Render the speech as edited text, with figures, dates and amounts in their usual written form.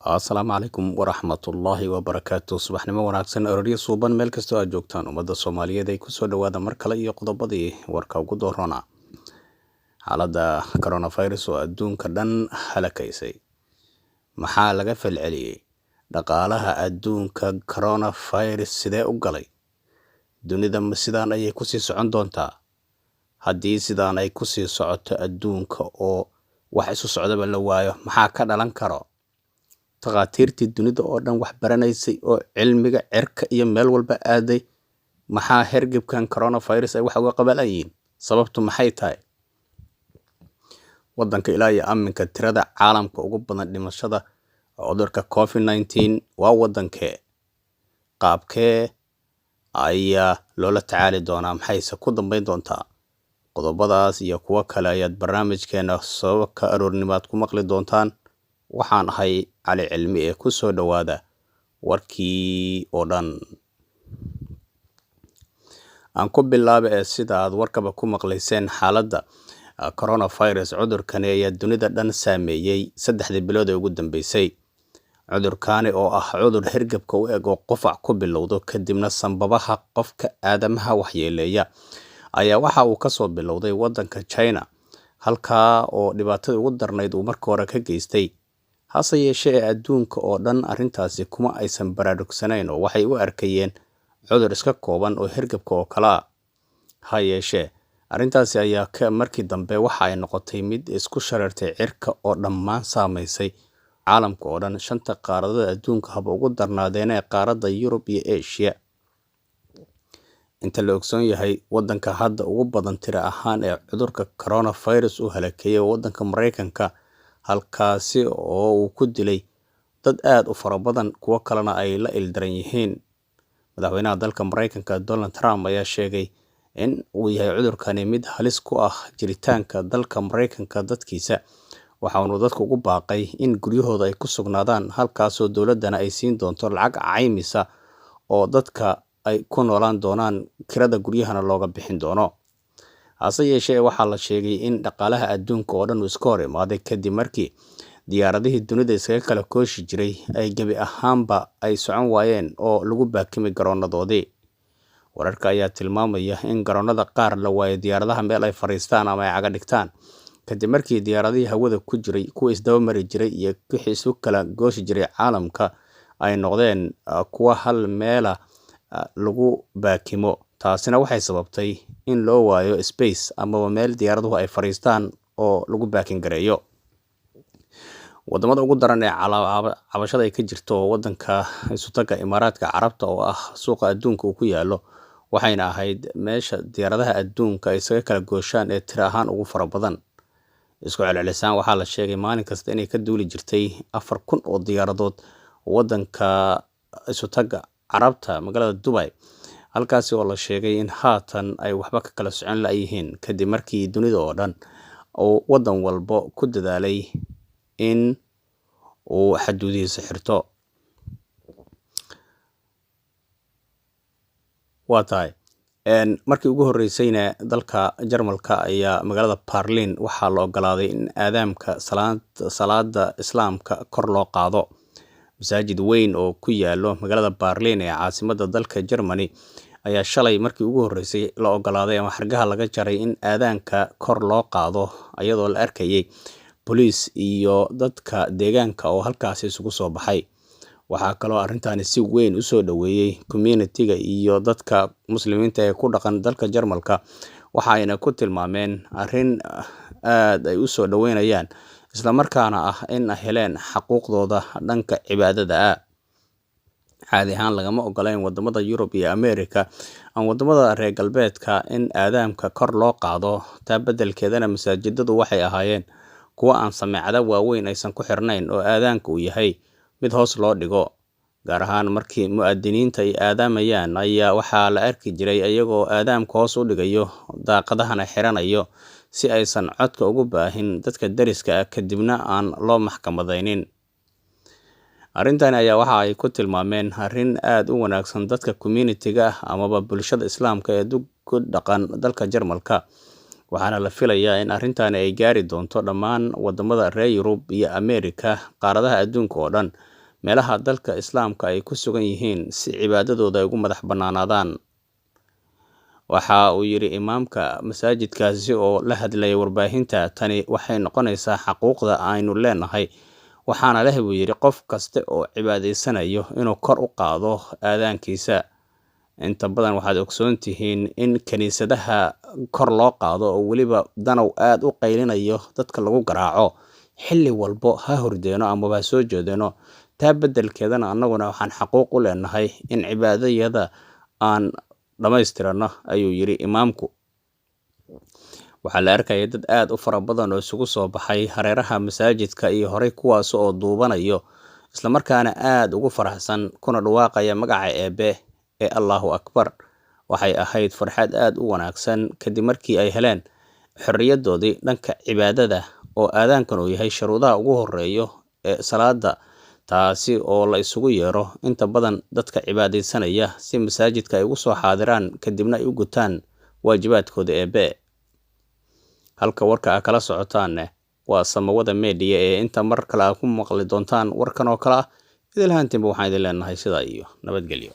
Asalaamu calaykum waraxmatullaahi wabarakaatu. Subaxnimo wanaagsan ororyo suuban meel kastoo aad joogtaan ummadda Soomaaliyeed ay kusoo dhawaada mar kale iyo qodobadii warka ugu doorona. Xaaladda coronavirus oo adduunka dhan halakaysay. Maxaa laga falceliyey? Dhaqaalaha adduunka coronavirus sidee u galay? Dunida ma sidaan ayay kusii socon doontaa? Haddii sidaan ay kusii socoto adduunka oo wax isu socdaba la waayo, maxaa ka dhalan karo? Takhaatiirtii dunida oo dhan wax baranaysay oo cilmiga cirka iyo meel walba aaday, maxaa hergebkan coronavirus ay wax uga qabanayeen? Sababtu maxay tahay? Waddanka ilaa iyo aminka tirada caalamka ugu badan dhimashada cudurka COVID-19 waa waddankee? Qaabkee ayaa loola tacaali doonaa? Maxayse ku dambeyn doontaa? Qodobadaas iyo kuwo kale ayaad barnaamijkeena sababka aroornimaad ku maqli doontaan. Waxaan ahay Cali Cilmi ee ku soo dhawaada warkii oo dhan. Aan ku bilaabay sida aad warkaba ku maqlayseen xaaladda coronavirus cudurkani ayaa dunida dhan saameeyay 3 bilood ee ugu dambeysay. Cudurkani oo ah cudur hergebka u eg oo qufac ku bilowdo kadibna sanbabaha qofka aadamaha waxyeeleeya ayaa waxa uu ka soo bilowday waddanka China, halkaa oo dhibaatada ugu darnayd uu markii hore ka geystay. Hase yeeshee adduunka oo dhan arrintaasi kuma aysan baraarugsanayn oo waxay u arkayeen cudur iska kooban oo hergebka oo kala ah. Ha yeeshee arrintaasi ayaa markii dambe waxa ay noqotay mid isku shareertay cirka oo dhammaan saameysay caalamka oo dhan. 5 qaaradood adduunka haba ugu darnaadeen ee qaaradda Yurub iyo Asia. Inta la ogsoon yahay, waddanka hadda ugu badan tiro ahaan ee cudurka coronavirus u halakeeyay waddanka Mareykanka, halkaasi oo uu ku dilay dad aad u fara badan, kuwo kalena ay la ildaran yihiin. Madaxweynaha dalka Mareykanka Donald Trump ayaa sheegay in uu yahay cudurkani mid halis ku ah jiritaanka dalka Mareykanka dadkiisa. Waxaanu dadku ugu baaqay in guryahooda ay ku sugnaadaan, halkaasoo dowladdana ay siin doonto lacag caymisa oo dadka ay ku noolaan doonaan, kirada guryahana looga bixin doono. Hase yeeshee waxaa la sheegay in dhaqaalaha adduunka oo dhan uu iska hor imaaday kadib markii diyaaradihii dunida iskaga kala kooshi jiray ay gebi ahaanba ay socon waayeen oo lagu baakimay garoonadoodii. Wararka ayaa tilmaamaya in garoonada qaar la waayay diyaaradaha meel ay fariistaan ama ay caga dhigtaan kadib markii diyaaradihii hawada ku jiray, kuwa isdaba mari jiray iyo wixii isu kala gooshi jiray caalamka ay noqdeen kuwa hal meela lagu baakimo. Taasina waxay sababtay in loo waayo space ama meel diyaaraduhu ay fariistaan oo lagu baakin gareeyo. Wadamada ugu daran ee cabashada ay ka jirto waddanka Isutaga Imaaraadka Carabta oo ah suuqa adduunka uu ku yaalo, waxayna ahayd meesha diyaaradaha adduunka ay isaga kala gooshaan ee tiro ahaan ugu fara badan. Isku celcelisaan waxaa la sheegay maalin kasta inay ka duuli jirtay 4,000 oo diyaaradood waddanka Isutaga Carabta magaalada Dubai, halkaasi oo la sheegay in haatan ay waxba ka kala socon la'yihiin kadib markii dunida oo dhan oo waddan walba ku dadaalay in uu xaduudihiisa xirto. Waa tahay markii ugu horeysayna dalka Jarmalka ayaa magaalada Berlin waxaa la ogolaaday in aadaamka salaada islaamka kor loo qaado. Masaajid weyn oo ku yaalo magaalada Berlin ee caasimadda dalka Germany ayaa shalay markii ugu horeysay la ogolaaday ama xargaha laga jaray in aadaanka kor loo qaado, iyadoo la arkayay police iyo dadka deegaanka oo halkaasi isugu soo baxay. Waxaa kaloo arrintaani si weyn u soo dhaweeyay community-ga iyo dadka muslimiinta ee ku dhaqan dalka Jarmalka, waxayna ku tilmaameen arrin aad ay u soo dhaweynayaan, isla markaana ah in ay heleen xuquuqdooda dhanka cibaadada ah. Caadi ahaan lagama ogolayn wadamada Yurub iyo Ameerika ama wadamada reer galbeedka in aadaamka kor loo qaado. Taa beddelkeedana masaajidadu waxay ahaayeen kuwa aan sameecada waaweyn aysan ku xirnayn oo aadaanka uu yahay mid hoos loo dhigo. Gaar ahaan markii mu'adiniinta ay aadaamayaan ayaa waxaa la arki jiray iyagoo aadaamka hoos u dhigayo, daaqadahana xiranayo si aysan codka ugu baahin dadka deriska ah kadibna aan loo maxkamadaynin. Arrintan ayaa waxa ay ku tilmaameen arrin aad u wanaagsan dadka community-ga amaba bulshada islaamka ee ku dhaqan dalka Jarmalka. waxaana la filayaa in arrintan ay gaari doonto dhammaan wadamada reer Yurub iyo Ameerika qaaradaha adduunka oo dhan meelaha dalka Islaamka ay ku sugan yihiin si cibaadadooda ay ugu madax bannaanaadaan. Waxa uu yidhi imaamka masaajidkaasi oo la hadlayay warbaahinta, tani waxay noqonaysaa xaquuqda aynu leenahay, waxaana leh buu yidhi qof kasta oo cibaadaysanayo inuu kor u qaado aadaankiisa. Inta badan waxaad ogsoon tihiin in kaniisadaha kor loo qaado oo weliba danow aad u qaylinayo dadka lagu garaaco xilli walbo ha hordeeno amaba ha soo jeedino. Taa beddelkeedana annaguna waxaan xaquuq u leenahay in cibaadayada aan dhammaystirano, ayuu yidhi imaamku. Waxaa la arkayay dad aad u fara badan oo isugu soo baxay hareeraha masaajidka iyo horay kuwaas oo duubanayo, isla markaana aad ugu faraxsan kuna dhawaaqaya magaca Eebbe ee Allahu Akbar. Waxay ahayd farxad aad u wanaagsan kadib markii ay heleen xorriyadoodii dhanka cibaadada oo aadaankan uu yahay shuruudaha ugu horeeyo ee salaada, taasi oo la isugu yeero inta badan dadka cibaadaysanaya si masaajidka ay ugu soo xaadiraan kadibna ay u gutaan waajibaadkooda Eebbe. Halka warka kala socotaan waa Samawada Media ee inta mar kale ku maqli doontaan warkan oo kale ah. Idil ahaantiinba waxaan idin leenahay sidaa iyo nabadgelyo.